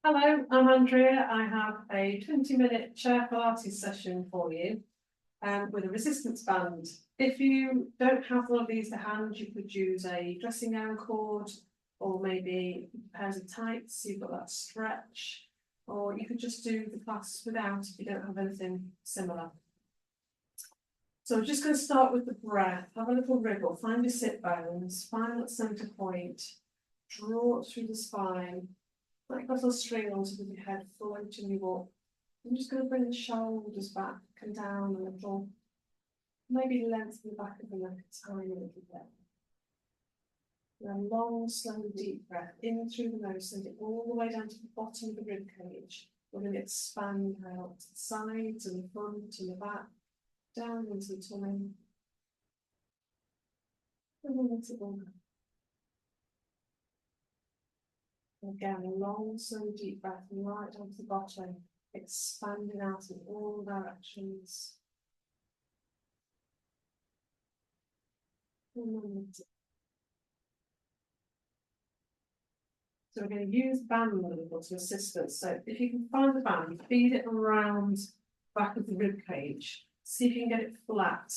Hello, I'm Andrea. I have a 20-minute chair Pilates session for you with a resistance band. If you don't have one of these to hand, you could use a dressing gown cord or maybe pairs of tights, so you've got that stretch, or you could just do the class without if you don't have anything similar. So we're just going to start with the breath. Have a little wriggle, find your sit bones, find that centre point, draw it through the spine. Like a little string on top of your head, floating you up. I'm just going to bring the shoulders back and down a little. Maybe lengthen the back of the neck a tiny little bit. And a long, slow, deep breath in through the nose, send it all the way down to the bottom of the rib cage. We're going to expand out to the sides and the front and the back, down into the tummy. And then into the back. Again, a long, slow, deep breath right down to the bottom, expanding out in all directions. So we're going to use the band a little to assist us. So if you can find the band, feed it around the back of the rib cage. See if you can get it flat.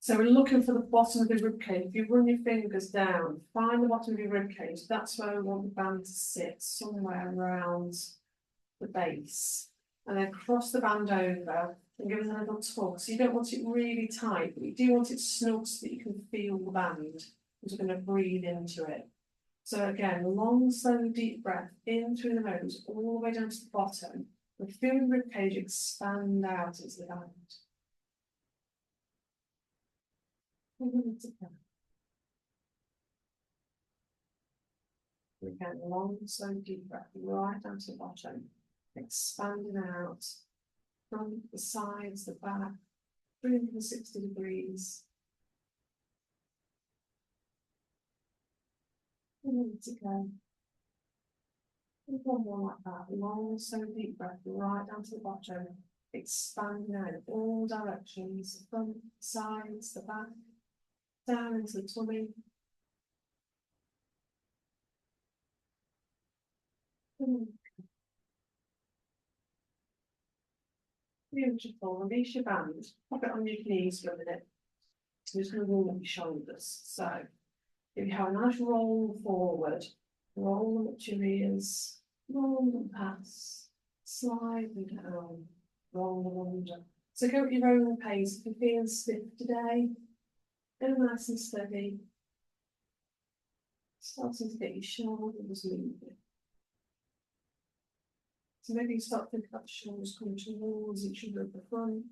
So we're looking for the bottom of the rib cage. If you run your fingers down, find the bottom of your rib cage. That's where we want the band to sit, somewhere around the base. And then cross the band over and give it a little tug. So you don't want it really tight, but you do want it snug so that you can feel the band. Because we're going to breathe into it. So again, long, slow, deep breath in through the nose, all the way down to the bottom. And feel the rib cage expand out into the band. Again, long, slow, deep breath right down to the bottom, expanding out from the sides, the back, 360 degrees. And to go. And one more like that, long, slow, deep breath right down to the bottom, expanding out in all directions, the front, the sides, the back, down into the tummy. Beautiful. Release your band. Pop it on your knees for a minute. So just going to roll up your shoulders. So if you have a nice roll forward, roll them up to your ears, roll them past, slide them down, roll them under. So go at your own pace. If you're feeling stiff today, go nice and steady. Starting to get your shoulders moving. So maybe you start thinking about the shoulders coming towards each other at the front,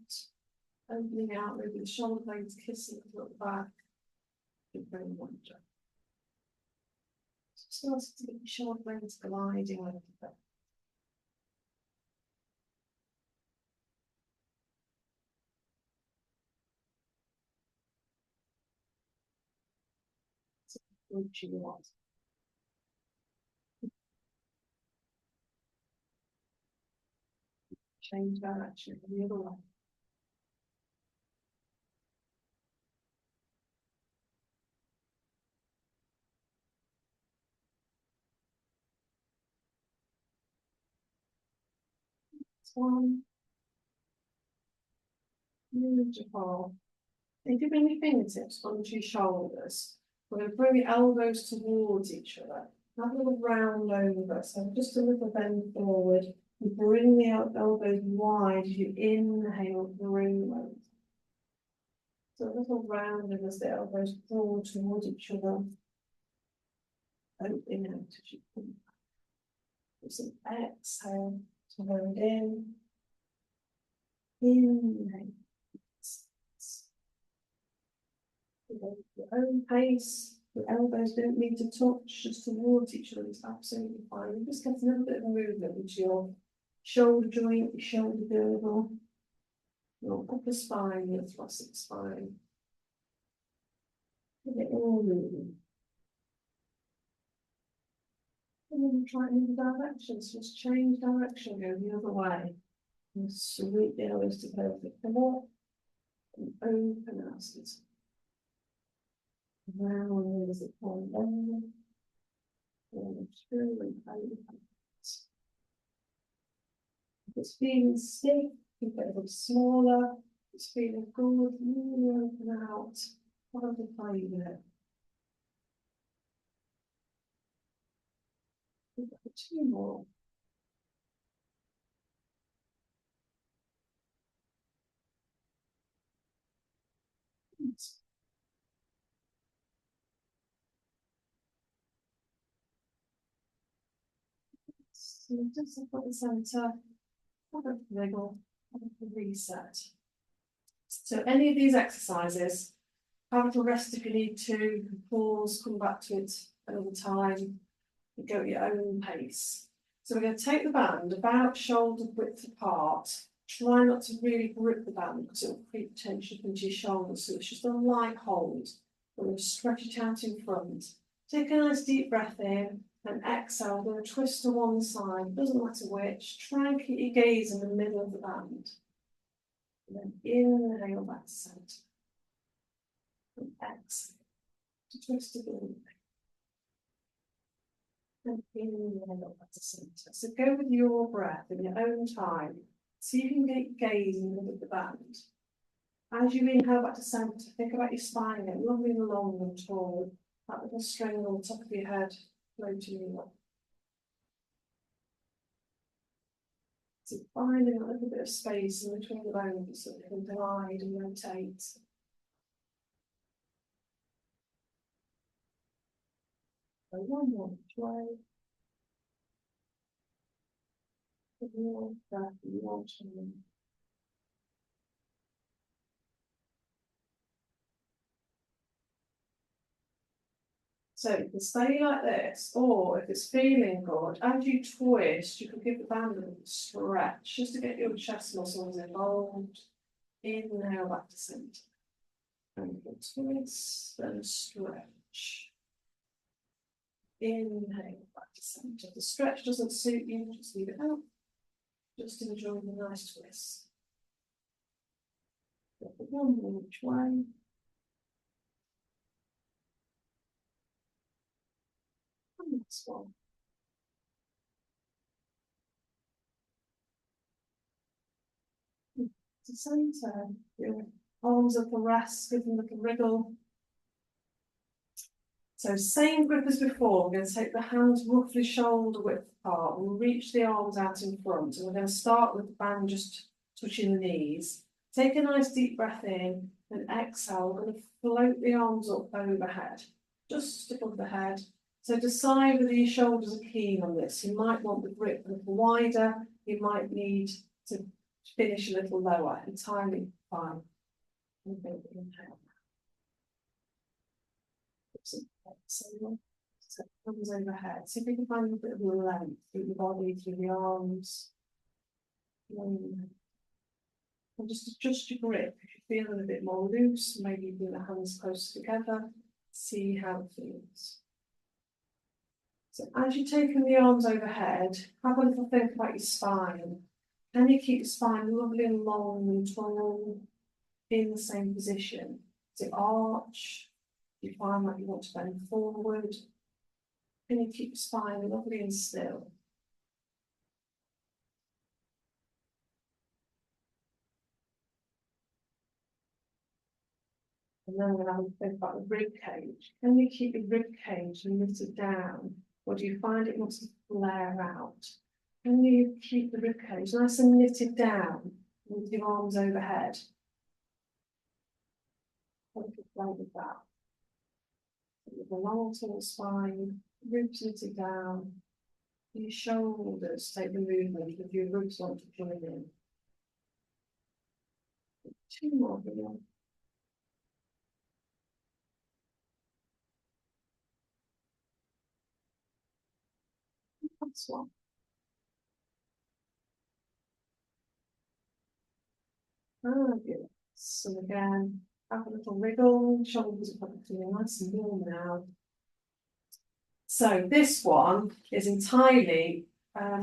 opening out, maybe the shoulder blades kissing at the back, and bring them under. So starting to get your shoulder blades gliding a little bit. So what you want. Change direction the other way. One. Beautiful. If you bring your fingertips onto your shoulders, we're going to bring your elbows towards each other. Have a little round over, so just a little bend forward. You bring the elbows wide as you inhale, bring them. So a little round as the elbows draw towards each other. Opening out as you come back. Just an exhale to hold in. Inhale. Your own pace. Your elbows don't need to touch just towards each other. It's absolutely fine. You just get a little bit of movement into your shoulder joint, your shoulder girdle, your upper spine, your thoracic spine. Get it all moving. And then try in the directions. Just change direction, go the other way. And sweep the elbows to perfect floor. And open out. Round as it falls down. And through and over. it's feeling stiff, keep it a little smaller. It's feeling good, really open out. Have a little play with it. Two more. So just up at the centre, have a wiggle, have a reset. So any of these exercises, have a little rest if you need to, pause, come back to it another time, and go at your own pace. So we're going to take the band about shoulder width apart. Try not to really grip the band because it will create tension into your shoulders. So it's just a light hold. We're going to stretch it out in front. Take a nice deep breath in and exhale. We're going to twist to one side, doesn't matter which. Try and keep your gaze in the middle of the band. And then inhale back to centre. And exhale to twist again. And inhale back to centre. So go with your breath in your own time. See if you can get your gaze in the middle of the band. As you inhale back to centre, think about your spine getting lovely and long and tall. That little string on the top of your head floating you up. So finding a little bit of space in between the bones so you can glide and rotate. So one more way. More breath, more time. So you can stay like this, or if it's feeling good, as you twist, you can give the band a little stretch just to get your chest muscles involved. Inhale back to centre. And twist and stretch. Inhale back to centre. If the stretch doesn't suit you, just leave it out. Just enjoy the nice twist. Get the one more each way. And next one. To centre, your arms up and rest, give them a little wriggle. So same grip as before, we're going to take the hands roughly shoulder width apart. We'll reach the arms out in front, and we're going to start with the band just touching the knees. Take a nice deep breath in and exhale. We're going to float the arms up overhead, just above the head. So decide whether your shoulders are keen on this. You might want the grip a little wider, you might need to finish a little lower, entirely fine. And then inhale. So it comes overhead. See if you can find a bit of length through the body, through the arms. And just adjust your grip. If you're feeling a bit more loose, maybe bring the hands close together. See how it feels. So as you're taking the arms overhead, have a little think about your spine. Can you keep your spine lovely and long and tall in the same position? Does it arch? Do you find that you want to bend forward? Can you keep your spine lovely and still? And then we're going to have a think about the rib cage. Can you keep your rib cage knitted down? Or do you find it wants to flare out? Can you keep the rib cage nice and knitted down with your arms overhead? How do you play with that? With a long tall spine, ribs knitted down, your shoulders take the movement if your ribs want to join in. Two more here. That's one. Good. So again, have a little wriggle, shoulders are probably feeling nice and warm now. So this one is entirely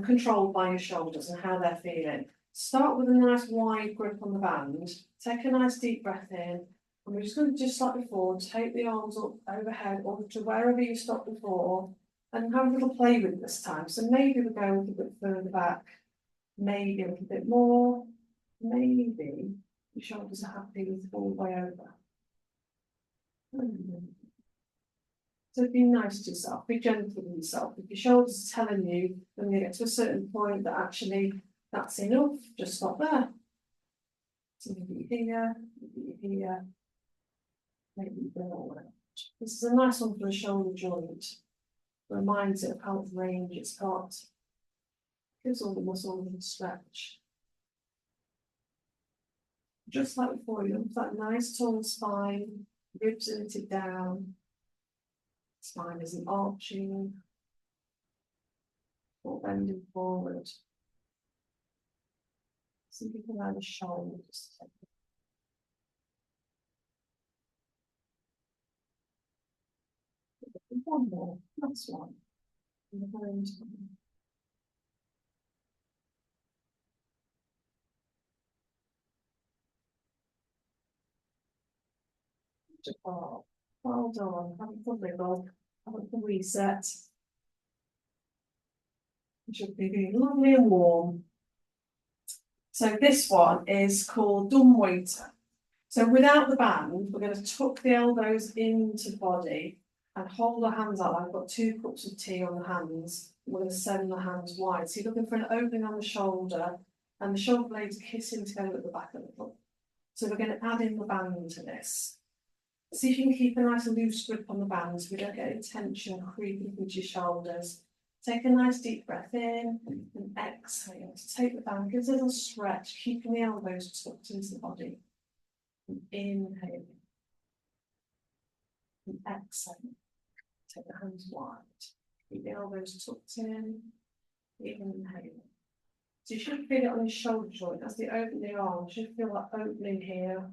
controlled by your shoulders and how they're feeling. Start with a nice wide grip on the band. Take a nice deep breath in. And we're just going to, just like before, take the arms up overhead or to wherever you stopped before and have a little play with it this time. So maybe we'll go a little bit further back maybe a little bit more, maybe your shoulders are happy with all the way over. So be nice to yourself, be gentle with yourself. If your shoulders are telling you when you get to a certain point that actually that's enough, just stop there. So maybe here, maybe there. This is a nice one for the shoulder joint. Reminds it of how much range it's got. Gives all the muscles a stretch. Just like before, you have that nice tall spine, ribs are knitted down. Spine isn't arching or bending forward. So you can add the shoulders. One more, that's one. Oh, well done. Have a good wiggle. Have a good reset. It should be lovely and warm. So this one is called dumb waiter. So without the band, we're going to tuck the elbows into the body and hold our hands out. I've got 2 cups of tea on the hands. We're going to send the hands wide. So you're looking for an opening on the shoulder, and the shoulder blades kissing together at the back of the foot. So we're going to add in the band to this. See if you can keep a nice loose grip on the band so we don't get any tension creeping into your shoulders. Take a nice deep breath in and exhale to take the band, give it a little stretch, keeping the elbows tucked into the body. And inhale. And exhale. Take the hands wide. Keep the elbows tucked in. Inhale. So you should feel it on your shoulder joint as they open the arm. You should feel that opening here.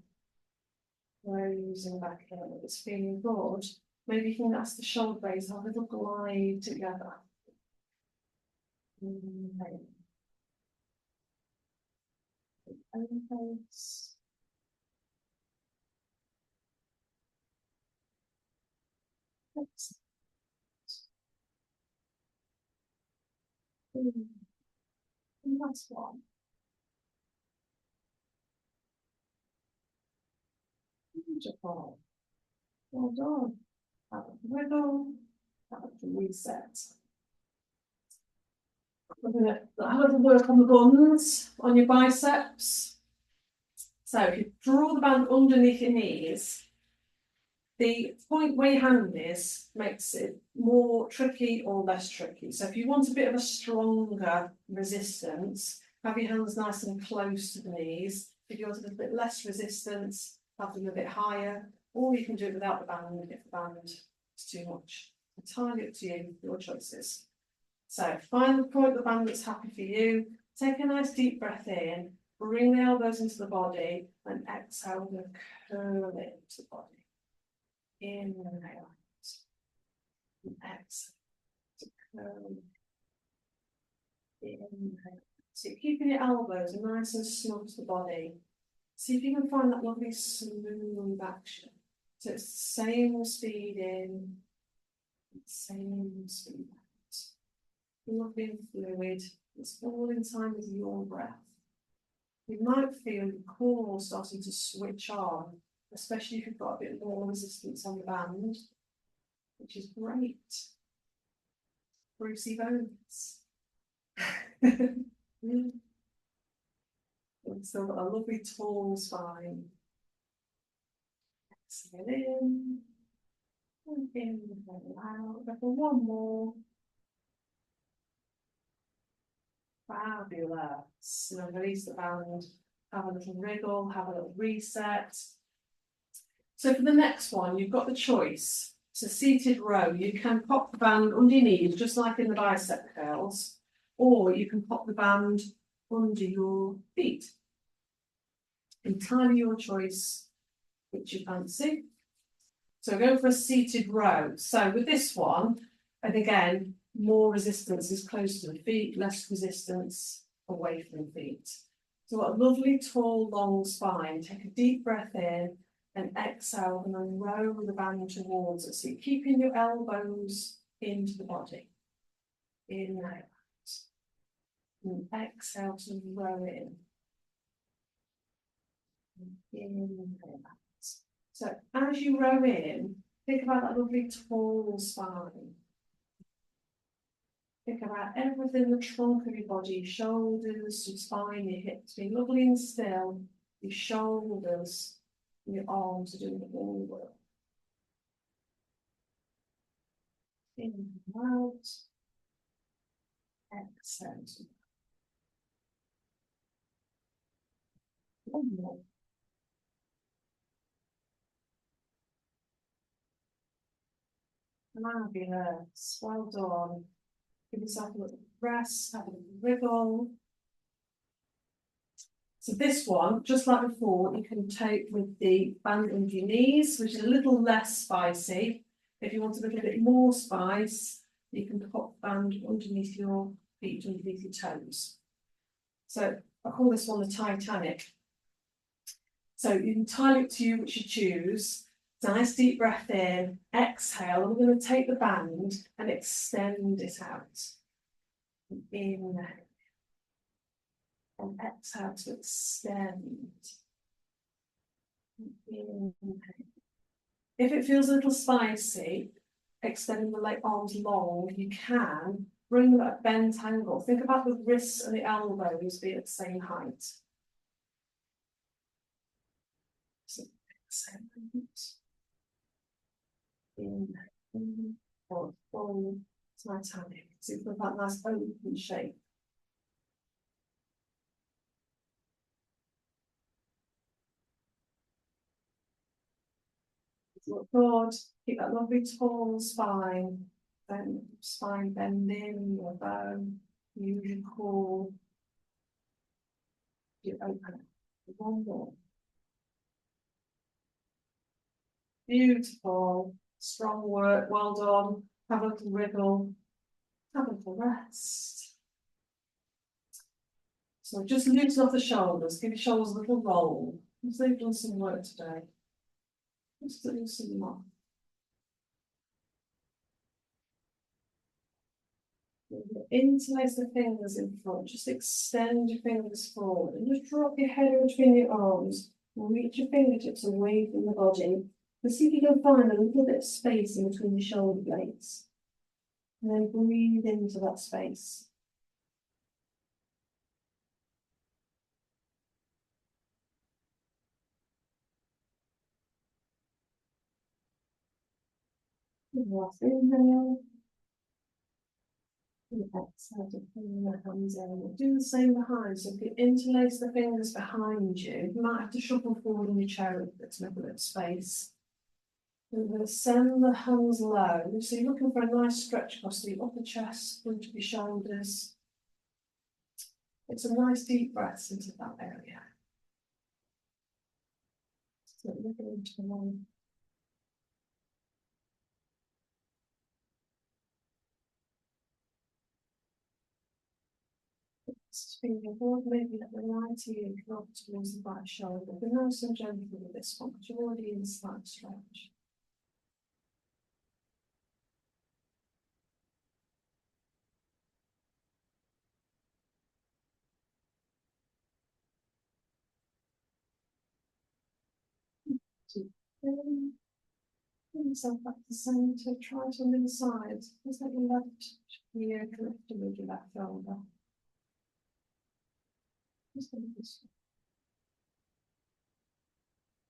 Closing back here. If it's feeling good, maybe you can ask the shoulder blades have a little glide together. Inhale. Elbows. And last one. Beautiful. Well done. Have a wiggle. Have a reset. We're going to have a little work on the buns, on your biceps. So if you draw the band underneath your knees, the point where your hand is makes it more tricky or less tricky. So if you want a bit of a stronger resistance, have your hands nice and close to the knees. If you want a little bit less resistance, have them a bit higher, or you can do it without the band if the band is too much. Entirely up to you, your choices. So find the point of the band that's happy for you. Take a nice deep breath in, bring the elbows into the body, and exhale to curl it into the body. Inhale and exhale to curl. Inhale. So you're keeping your elbows nice and snug to the body. See if you can find that lovely smooth action. So it's the same speed in, same speed out. Lovely and fluid. It's all in time with your breath. You might feel your core starting to switch on, especially if you've got a bit more resistance on the band, which is great. Brucey bones. We've still got a lovely tall spine. Exhale in. And inhale out. Go for one more. Fabulous. And then release the band. Have a little wriggle, have a little reset. So for the next one, you've got the choice. It's a seated row. You can pop the band under your knees, just like in the bicep curls, or you can pop the band under your feet. Entirely your choice, which you fancy. So go for a seated row. So with this one, and again, more resistance is close to the feet, less resistance away from the feet. So what a lovely, tall, long spine. Take a deep breath in and exhale and then row the band towards us. So you're keeping your elbows into the body. Inhale. And exhale to row in. Inhale out. So as you row in, think about that lovely tall spine. Think about everything, the trunk of your body, your shoulders, your spine, your hips, being lovely and still. Your shoulders, your arms are doing all the work. In and out. Exhale. One more. Fabulous. Well done. Give yourself a little rest, have a little wriggle. So this one, just like before, you can take with the band under your knees, which is a little less spicy. If you want a little bit more spice, you can pop the band underneath your feet, underneath your toes. So I call this one the Titanic. So you can tie it to you, which you choose. Nice deep breath in, exhale. We're going to take the band and extend it out. Inhale. And exhale to extend. Inhale. If it feels a little spicy, extending the leg arms long, you can bring them at a bent angle. Think about the wrists and the elbows being at the same height. So exhale. Inhale. Forward. Titanic. So you've got that nice open shape. Look forward, keep that lovely tall spine, then spine bending, your bone, use your core. You open it. One more. Beautiful, strong work, well done. Have a little wriggle, have a little rest. So just loosen off the shoulders, give your shoulders a little roll. Because they've done some work today. Just loosen them off. Interlace the fingers in front, just extend your fingers forward and just drop your head in between your arms and reach your fingertips away from the body. And see if you can find a little bit of space in between the shoulder blades. And then breathe into that space. Last inhale. And exhale to bring the hands in. We'll do the same behind. So if you interlace the fingers behind you, you might have to shuffle forward in your chair a bit to make a bit of space. We're going to send the hands low. So you're looking for a nice stretch across the upper chest, front of your shoulders. It's a nice deep breath into that area. So looking into the one. Finger forward, maybe let the right ear drop towards the right shoulder. But nice and gentle with this one, because you're already in the slight stretch. Bring yourself back to the centre, try to on the inside. Just let your left ear drift towards your left shoulder. Just like this.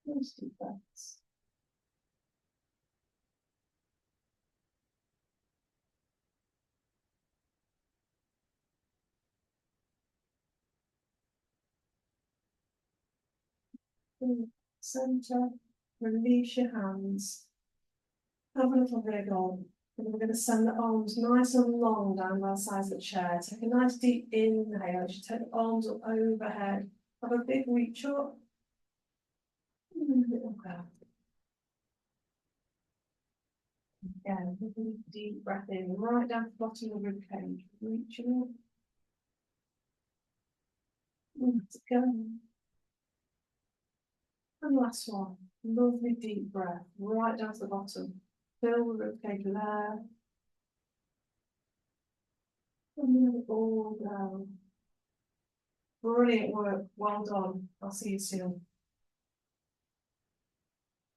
Nice deep breaths. Centre, release your hands, have a little wriggle, and we're going to send the arms nice and long down the sides of the chair. Take a nice deep inhale as you take the arms up overhead, have a big reach up, and a little go. Again, a really deep breath in, right down to the bottom of the ribcage, reaching up. Let's go. And last one, lovely deep breath, right down to the bottom. Fill the ribcage there. And then all down. Brilliant work, well done, I'll see you soon.